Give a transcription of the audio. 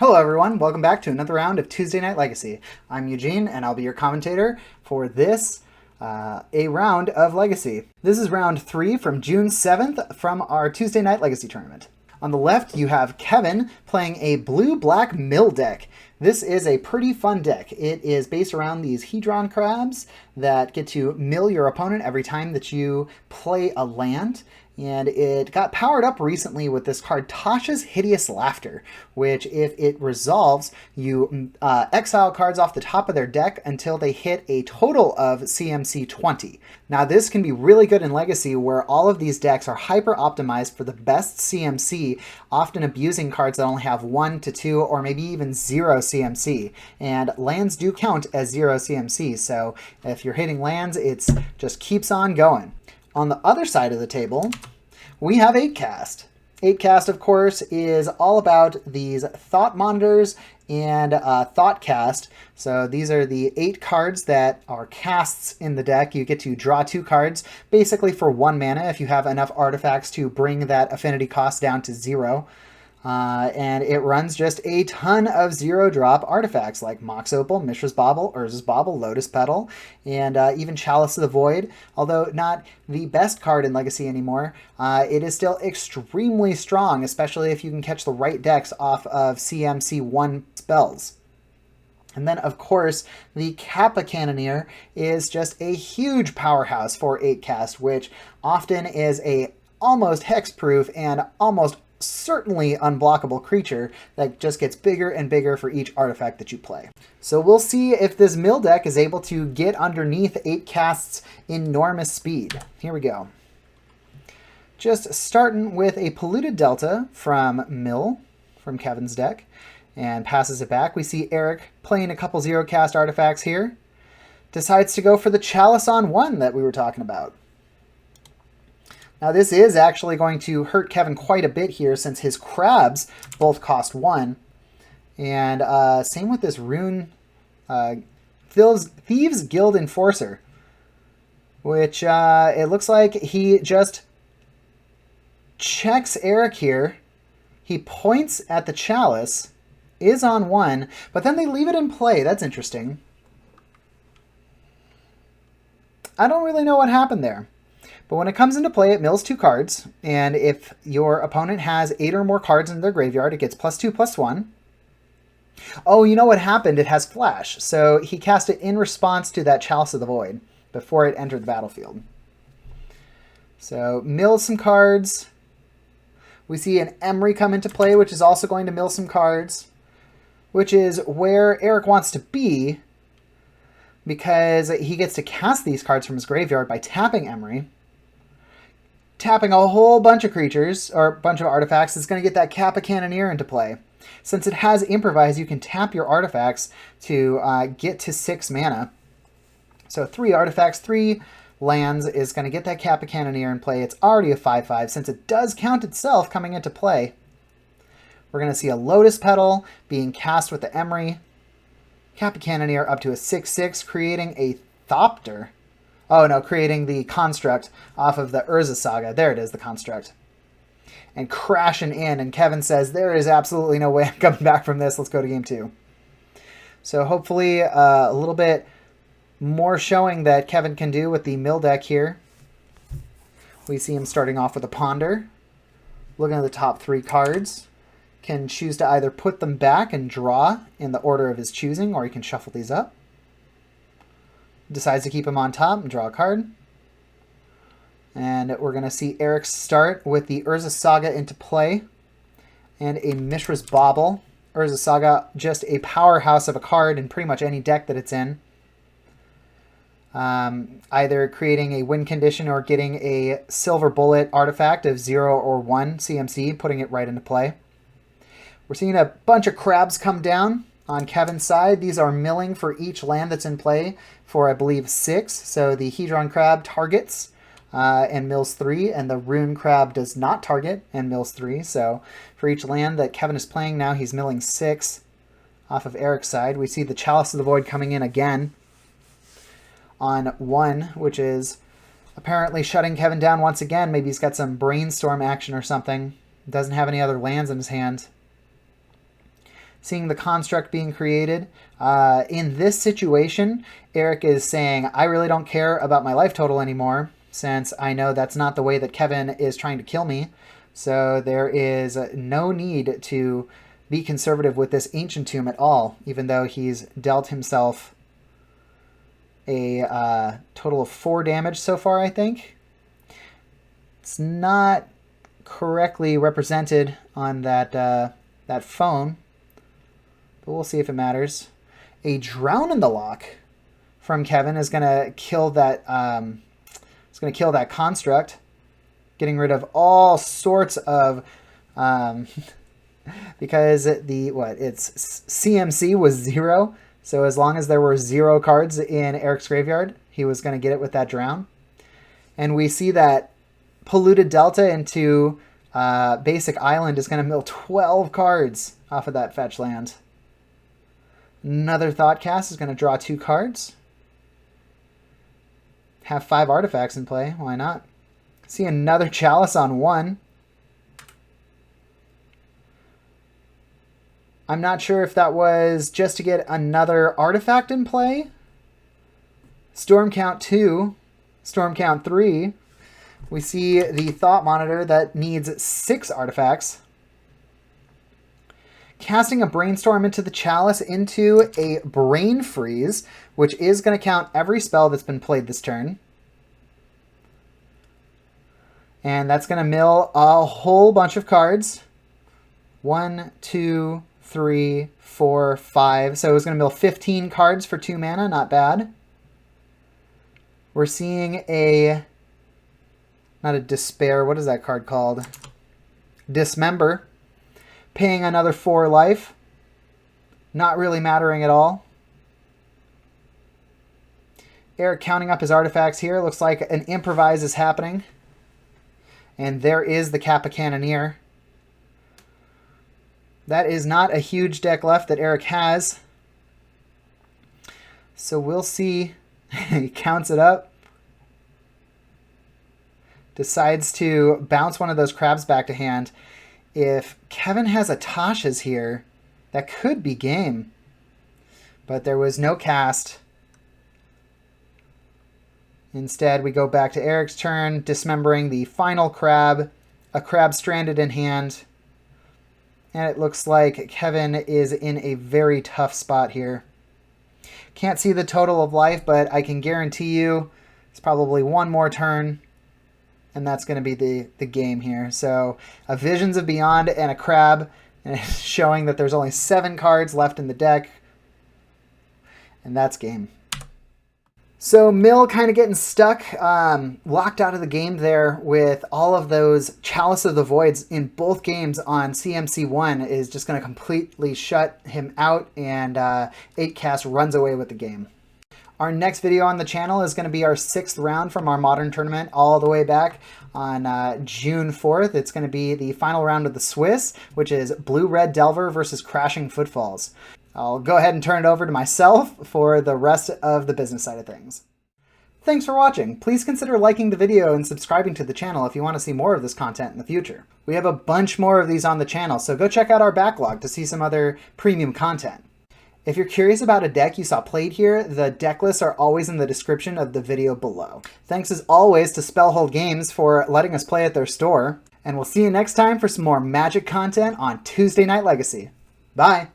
Hello everyone, welcome back to another round of Tuesday Night Legacy. I'm Eugene and I'll be your commentator for this a round of Legacy. This is round 3 from June 7th from our Tuesday Night Legacy tournament. On the left you have Kevin playing a blue-black mill deck. This is a pretty fun deck. It is based around these Hedron crabs that get to mill your opponent every time that you play a land. And it got powered up recently with this card, Tasha's Hideous Laughter, which if it resolves, you exile cards off the top of their deck until they hit a total of CMC 20. Now this can be really good in Legacy where all of these decks are hyper optimized for the best CMC, often abusing cards that only have 1 to 2 or maybe even 0 CMC. And lands do count as 0 CMC, so if you're hitting lands, it just keeps on going. On the other side of the table, we have 8cast. 8cast, of course, is all about these Thought Monitors and Thoughtcast. So these are the 8 cards that are casts in the deck. You get to draw 2 cards, basically for 1 mana if you have enough artifacts to bring that affinity cost down to 0. And it runs just a ton of 0-drop artifacts like Mox Opal, Mishra's Bauble, Urza's Bauble, Lotus Petal, and even Chalice of the Void. Although not the best card in Legacy anymore, it is still extremely strong, especially if you can catch the right decks off of CMC 1 spells. And then, of course, the Kappa Cannoneer is just a huge powerhouse for 8cast, which often is a almost hex-proof and almost certainly unblockable creature that just gets bigger and bigger for each artifact that you play. So we'll see if this mill deck is able to get underneath 8cast's enormous speed. Here we go. Just starting with a Polluted Delta from Mill, from Kevin's deck, and passes it back. We see Eric playing a couple 0-cast artifacts here. Decides to go for the Chalice on 1 that we were talking about. Now this is actually going to hurt Kevin quite a bit here since his crabs both cost 1. And same with this Rune Thieves Guild Enforcer, which it looks like he just checks Eric here. He points at the Chalice, is on 1, but then they leave it in play. That's interesting. I don't really know what happened there. But when it comes into play, it mills 2 cards, and if your opponent has 8 or more cards in their graveyard, it gets +2/+1. Oh, you know what happened? It has Flash, so he cast it in response to that Chalice of the Void before it entered the battlefield. So, mills some cards. We see an Emry come into play, which is also going to mill some cards, which is where Eric wants to be, because he gets to cast these cards from his graveyard by tapping Emry. Tapping a whole bunch of creatures, or a bunch of artifacts, is going to get that Kappa Cannoneer into play. Since it has Improvise, you can tap your artifacts to get to 6 mana. So 3 artifacts, 3 lands is going to get that Kappa Cannoneer in play. It's already a 5/5, since it does count itself coming into play. We're going to see a Lotus Petal being cast with the Emry. Kappa Cannoneer up to a 6/6, creating a Thopter. Oh no, creating the construct off of the Urza Saga. There it is, the construct. And crashing in, and Kevin says, there is absolutely no way I'm coming back from this. Let's go to game 2. So hopefully a little bit more showing that Kevin can do with the mill deck here. We see him starting off with a Ponder. Looking at the top 3 cards. Can choose to either put them back and draw in the order of his choosing, or he can shuffle these up. Decides to keep him on top and draw a card. And we're going to see Eric start with the Urza Saga into play. And a Mishra's Bauble. Urza Saga, just a powerhouse of a card in pretty much any deck that it's in. Either creating a win condition or getting a Silver Bullet artifact of 0 or 1 CMC, putting it right into play. We're seeing a bunch of crabs come down on Kevin's side. These are milling for each land that's in play for, I believe, 6. So the Hedron Crab targets and mills 3, and the Rune Crab does not target and mills 3. So for each land that Kevin is playing now, he's milling 6 off of Eric's side. We see the Chalice of the Void coming in again on 1, which is apparently shutting Kevin down once again. Maybe he's got some brainstorm action or something. Doesn't have any other lands in his hand. seeing the construct being created. In this situation, Eric is saying, I really don't care about my life total anymore, since I know that's not the way that Kevin is trying to kill me. So there is no need to be conservative with this Ancient Tomb at all, even though he's dealt himself a total of 4 damage so far, I think. It's not correctly represented on that phone, but we'll see if it matters. A Drown in the Loch from Kevin is going to kill that. It's going to kill that construct, getting rid of all sorts of because its CMC was 0. So as long as there were 0 cards in Eric's graveyard, he was going to get it with that Drown. And we see that Polluted Delta into Basic Island is going to mill 12 cards off of that fetch land. Another Thoughtcast is going to draw 2 cards. Have 5 artifacts in play. Why not? See another Chalice on 1. I'm not sure if that was just to get another artifact in play. Storm Count 2. Storm Count 3. We see the Thought Monitor that needs 6 artifacts. Casting a Brainstorm into the Chalice into a Brain Freeze, which is going to count every spell that's been played this turn. And that's going to mill a whole bunch of cards. 1, 2, 3, 4, 5. So it's going to mill 15 cards for 2 mana. Not bad. We're seeing a... not a Despair. What is that card called? Dismember. Paying another 4 life. Not really mattering at all. Eric counting up his artifacts here. Looks like an Improvise is happening. And there is the Kappa Cannoneer. That is not a huge deck left that Eric has. So we'll see. He counts it up. Decides to bounce one of those crabs back to hand. If Kevin has a Tasha's here, that could be game. But there was no cast. Instead, we go back to Eric's turn, dismembering the final crab. A crab stranded in hand. And it looks like Kevin is in a very tough spot here. Can't see the total of life, but I can guarantee you it's probably one more turn. And that's going to be the game here. So a Visions of Beyond and a crab, and it's showing that there's only 7 cards left in the deck. And that's game. So Mill kind of getting stuck, locked out of the game there with all of those Chalice of the Voids in both games on CMC1 is just going to completely shut him out, and 8cast runs away with the game. Our next video on the channel is going to be our 6th round from our Modern tournament all the way back on June 4th. It's going to be the final round of the Swiss, which is Blue-Red Delver versus Crashing Footfalls. I'll go ahead and turn it over to myself for the rest of the business side of things. Thanks for watching. Please consider liking the video and subscribing to the channel if you want to see more of this content in the future. We have a bunch more of these on the channel, so go check out our backlog to see some other premium content. If you're curious about a deck you saw played here, the deck lists are always in the description of the video below. Thanks as always to Spellhold Games for letting us play at their store, and we'll see you next time for some more Magic content on Tuesday Night Legacy. Bye!